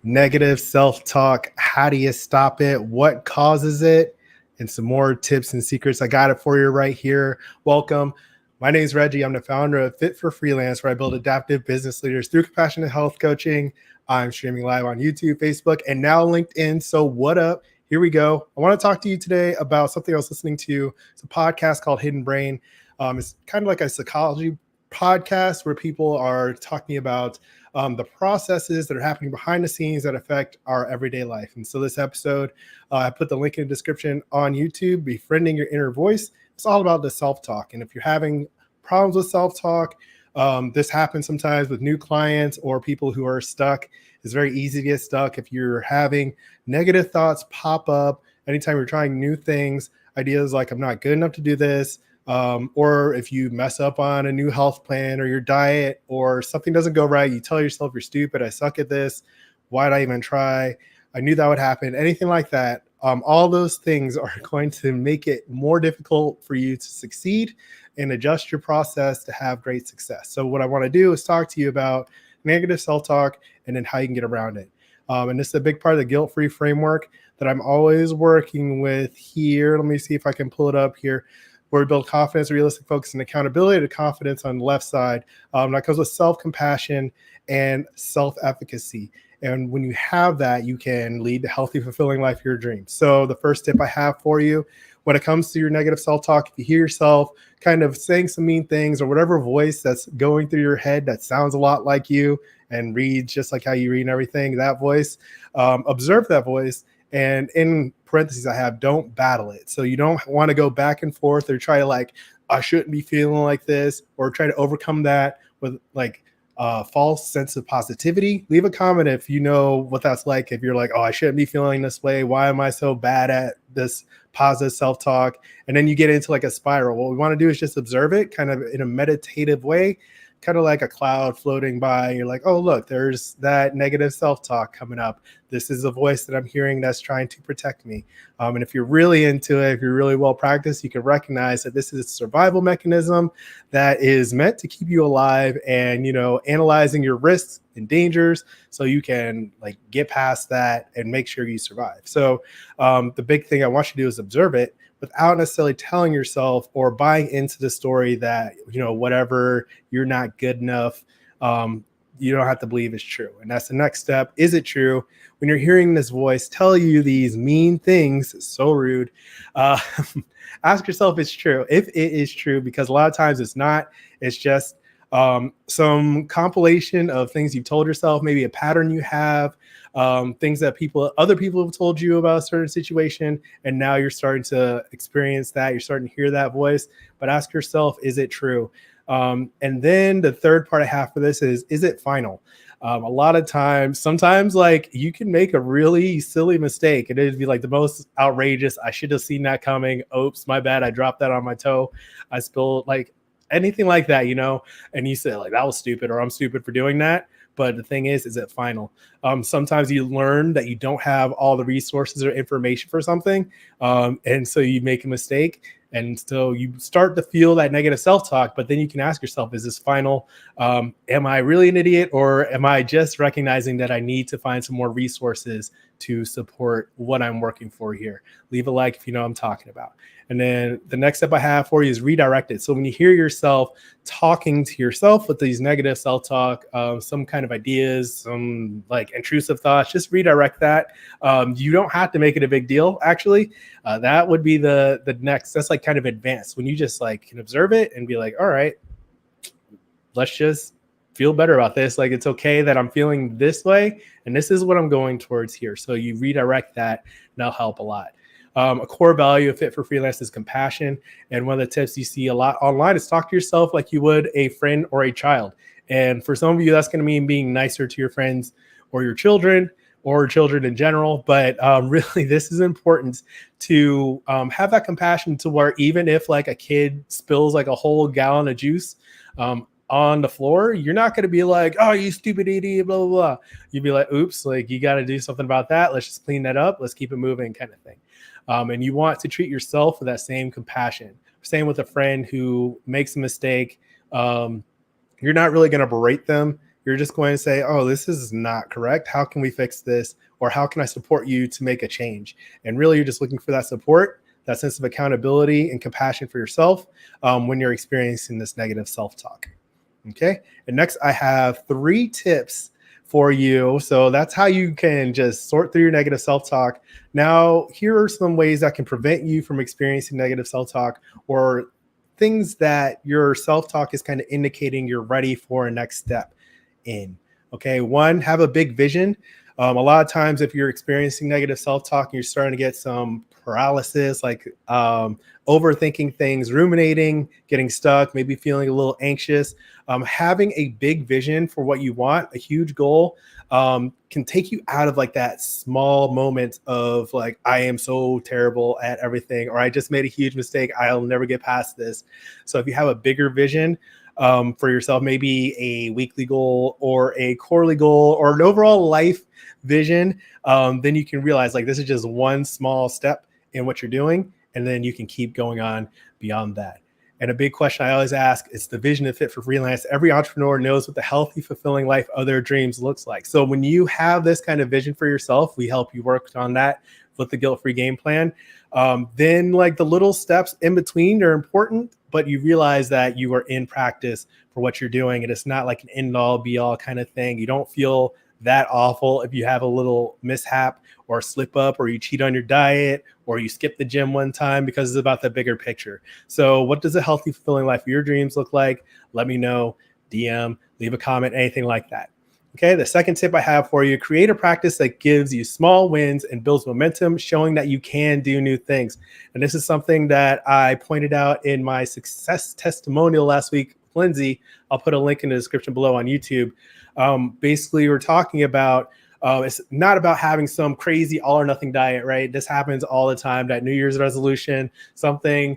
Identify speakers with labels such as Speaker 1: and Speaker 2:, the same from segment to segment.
Speaker 1: negative self-talk. How do you stop it? What causes it? And some more tips and secrets. I got it for you right here. Welcome. My name is Reggie. I'm the founder of Fit for Freelance, where I build adaptive business leaders through compassionate health coaching. I'm streaming live on YouTube, Facebook, and now LinkedIn. So what up? Here we go. I want to talk to you today about something I was listening to. It's a podcast called Hidden Brain. It's kind of like a psychology podcast where people are talking about the processes that are happening behind the scenes that affect our everyday life. And so this episode, I put the link in the description on YouTube, Befriending Your Inner Voice. It's all about the self-talk. And if you're having problems with self-talk, this happens sometimes with new clients or people who are stuck. It's very easy to get stuck if you're having negative thoughts pop up anytime you're trying new things, ideas like I'm not good enough to do this. Or if you mess up on a new health plan or your diet or something doesn't go right, you tell yourself you're stupid, I suck at this, why'd I even try? I knew that would happen. Anything like that. All those things are going to make it more difficult for you to succeed and adjust your process to have great success. So what I want to do is talk to you about negative self-talk and then how you can get around it. And this is a big part of the guilt-free framework that I'm always working with here. Let me see if I can pull it up here. Where we build confidence, realistic focus, and accountability to confidence on the left side. That comes with self-compassion and self-efficacy. And when you have that, you can lead the healthy, fulfilling life of your dreams. So the first tip I have for you, when it comes to your negative self-talk, if you hear yourself kind of saying some mean things or whatever voice that's going through your head that sounds a lot like you and reads just like how you read and everything, that voice, observe that voice. And in parentheses, I have don't battle it. So you don't want to go back and forth or try to like, I shouldn't be feeling like this, or try to overcome that with like a false sense of positivity. Leave a comment if you know what that's like. If you're like, oh, I shouldn't be feeling this way. Why am I so bad at this positive self-talk? And then you get into like a spiral. What we want to do is just observe it kind of in a meditative way, kind of like a cloud floating by. You're like, oh, look, there's that negative self-talk coming up. This is a voice that I'm hearing that's trying to protect me. And if you're really into it, if you're really well practiced, you can recognize that this is a survival mechanism that is meant to keep you alive and, analyzing your risks and dangers so you can like get past that and make sure you survive. So the big thing I want you to do is observe it without necessarily telling yourself or buying into the story that, whatever, you're not good enough. You don't have to believe it's true. And that's the next step. Is it true? When you're hearing this voice tell you these mean things, so rude, ask yourself if it's true. If it is true, because a lot of times it's not, it's just some compilation of things you've told yourself, maybe a pattern you have, things that other people have told you about a certain situation. And now you're starting to experience that. You're starting to hear that voice, but ask yourself, is it true? And then the third part I have for this is it final? A lot of times, sometimes like you can make a really silly mistake and it'd be like the most outrageous. I should have seen that coming. Oops, my bad. I dropped that on my toe. I spilled like anything like that, and you say like, that was stupid or I'm stupid for doing that. But the thing is it final? Sometimes you learn that you don't have all the resources or information for something. And so you make a mistake. And so you start to feel that negative self-talk, but then you can ask yourself, is this final? Am I really an idiot? Or am I just recognizing that I need to find some more resources to support what I'm working for here? Leave a like if you know what I'm talking about. And then the next step I have for you is redirect it. So when you hear yourself talking to yourself with these negative self-talk, some kind of ideas, some like intrusive thoughts, just redirect that. You don't have to make it a big deal, actually. That would be the next. That's like kind of advanced when you just like can observe it and be like, all right, let's just feel better about this. Like, it's okay that I'm feeling this way, and this is what I'm going towards here. So you redirect that, and that'll help a lot. A core value of Fit for Freelance is compassion. And one of the tips you see a lot online is talk to yourself like you would a friend or a child. And for some of you, that's going to mean being nicer to your friends or your children or children in general. But really, this is important to have that compassion to where even if like a kid spills like a whole gallon of juice on the floor, you're not going to be like, oh, you stupid idiot, blah, blah, blah. You'd be like, oops, like you got to do something about that. Let's just clean that up. Let's keep it moving kind of thing. And you want to treat yourself with that same compassion. Same with a friend who makes a mistake. You're not really going to berate them. You're just going to say, oh, this is not correct. How can we fix this? Or how can I support you to make a change? And really, you're just looking for that support, that sense of accountability and compassion for yourself when you're experiencing this negative self-talk. Okay. And next, I have 3 tips for you. So that's how you can just sort through your negative self-talk. Now, here are some ways that can prevent you from experiencing negative self-talk, or things that your self-talk is kind of indicating you're ready for a next step in. Okay. 1, have a big vision. A lot of times, if you're experiencing negative self-talk and you're starting to get some paralysis, like overthinking things, ruminating, getting stuck, maybe feeling a little anxious, having a big vision for what you want, a huge goal, can take you out of like that small moment of like, I am so terrible at everything, or I just made a huge mistake, I'll never get past this. So if you have a bigger vision for yourself, maybe a weekly goal or a quarterly goal or an overall life vision, then you can realize like this is just one small step in what you're doing, and then you can keep going on beyond that. And a big question I always ask is the vision of Fit for Freelance. Every entrepreneur knows what the healthy, fulfilling life of their dreams looks like. So when you have this kind of vision for yourself, we help you work on that with the guilt-free game plan. Then like the little steps in between are important, but you realize that you are in practice for what you're doing. And it's not like an end all be all kind of thing. You don't feel that awful if you have a little mishap or slip up, or you cheat on your diet, or you skip the gym one time, because it's about the bigger picture. So what does a healthy, fulfilling life of your dreams look like? Let me know, DM, leave a comment, anything like that. Okay, the second tip I have for you, create a practice that gives you small wins and builds momentum, showing that you can do new things. And this is something that I pointed out in my success testimonial last week with Lindsay. I'll put a link in the description below on YouTube. Basically, we're talking about it's not about having some crazy all or nothing diet, right? This happens all the time. That New Year's resolution, something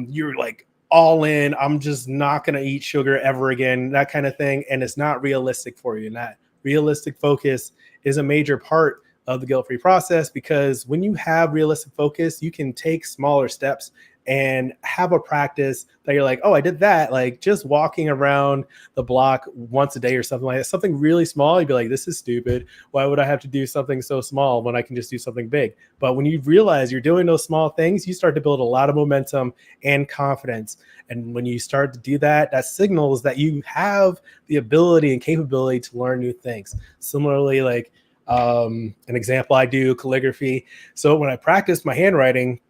Speaker 1: you're like all in, I'm just not going to eat sugar ever again, that kind of thing. And it's not realistic for you. And that realistic focus is a major part of the guilt-free process, because when you have realistic focus, you can take smaller steps and have a practice that you're like, oh, I did that. Like just walking around the block once a day or something like that, something really small. You'd be like, this is stupid. Why would I have to do something so small when I can just do something big? But when you realize you're doing those small things, you start to build a lot of momentum and confidence. And when you start to do that, that signals that you have the ability and capability to learn new things. Similarly, like an example, I do calligraphy. So when I practice my handwriting,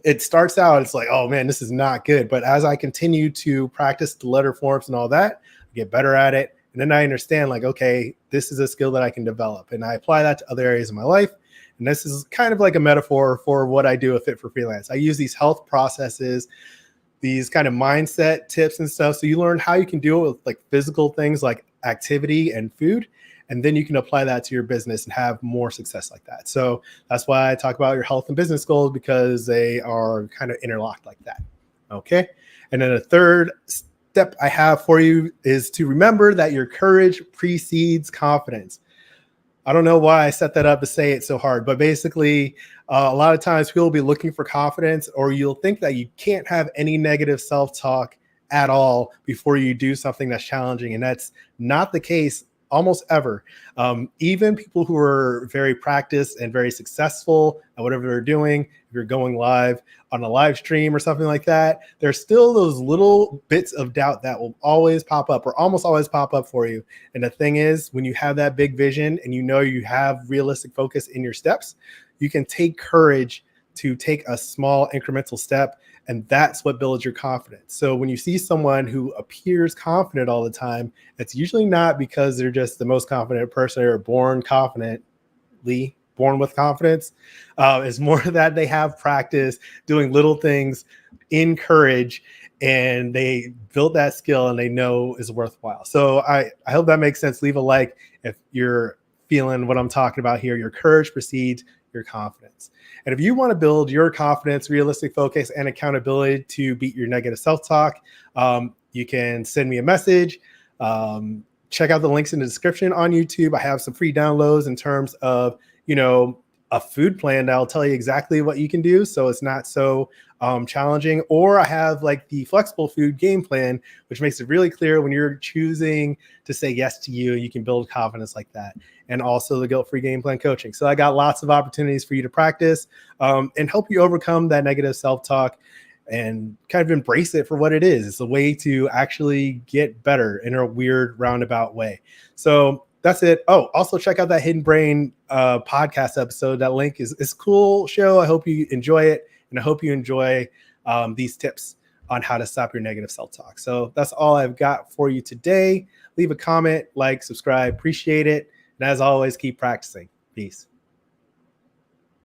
Speaker 1: it starts out, it's like, oh man, this is not good. But as I continue to practice the letter forms and all that, I get better at it. And then I understand like, okay, this is a skill that I can develop. And I apply that to other areas of my life. And this is kind of like a metaphor for what I do at Fit for Freelance. I use these health processes, these kind of mindset tips and stuff. So you learn how you can do it with like physical things like activity and food. And then you can apply that to your business and have more success like that. So that's why I talk about your health and business goals, because they are kind of interlocked like that. Okay. And then a third step I have for you is to remember that your courage precedes confidence. I don't know why I set that up to say it so hard, but basically a lot of times people will be looking for confidence, or you'll think that you can't have any negative self-talk at all before you do something that's challenging. And that's not the case almost ever. Even people who are very practiced and very successful at whatever they're doing, if you're going live on a live stream or something like that, there's still those little bits of doubt that will always pop up, or almost always pop up for you. And the thing is, when you have that big vision and you know you have realistic focus in your steps, you can take courage to take a small incremental step. And that's what builds your confidence. So when you see someone who appears confident all the time, it's usually not because they're just the most confident person or born confidently, born with confidence. It's more that they have practice doing little things in courage, and they built that skill and they know is worthwhile. So I hope that makes sense. Leave a like if you're feeling what I'm talking about here. Your courage precedes your confidence. And if you want to build your confidence, realistic focus, and accountability to beat your negative self-talk, you can send me a message. Check out the links in the description on YouTube. I have some free downloads in terms of, a food plan that'll tell you exactly what you can do. So it's not so challenging, or I have like the flexible food game plan, which makes it really clear when you're choosing to say yes to you, you can build confidence like that. And also the guilt-free game plan coaching. So I got lots of opportunities for you to practice and help you overcome that negative self-talk and kind of embrace it for what it is. It's a way to actually get better in a weird roundabout way. So that's it. Oh, also check out that Hidden Brain podcast episode. That link is a cool show. I hope you enjoy it. And I hope you enjoy these tips on how to stop your negative self-talk. So that's all I've got for you today. Leave a comment, like, subscribe, appreciate it. And as always, keep practicing. Peace.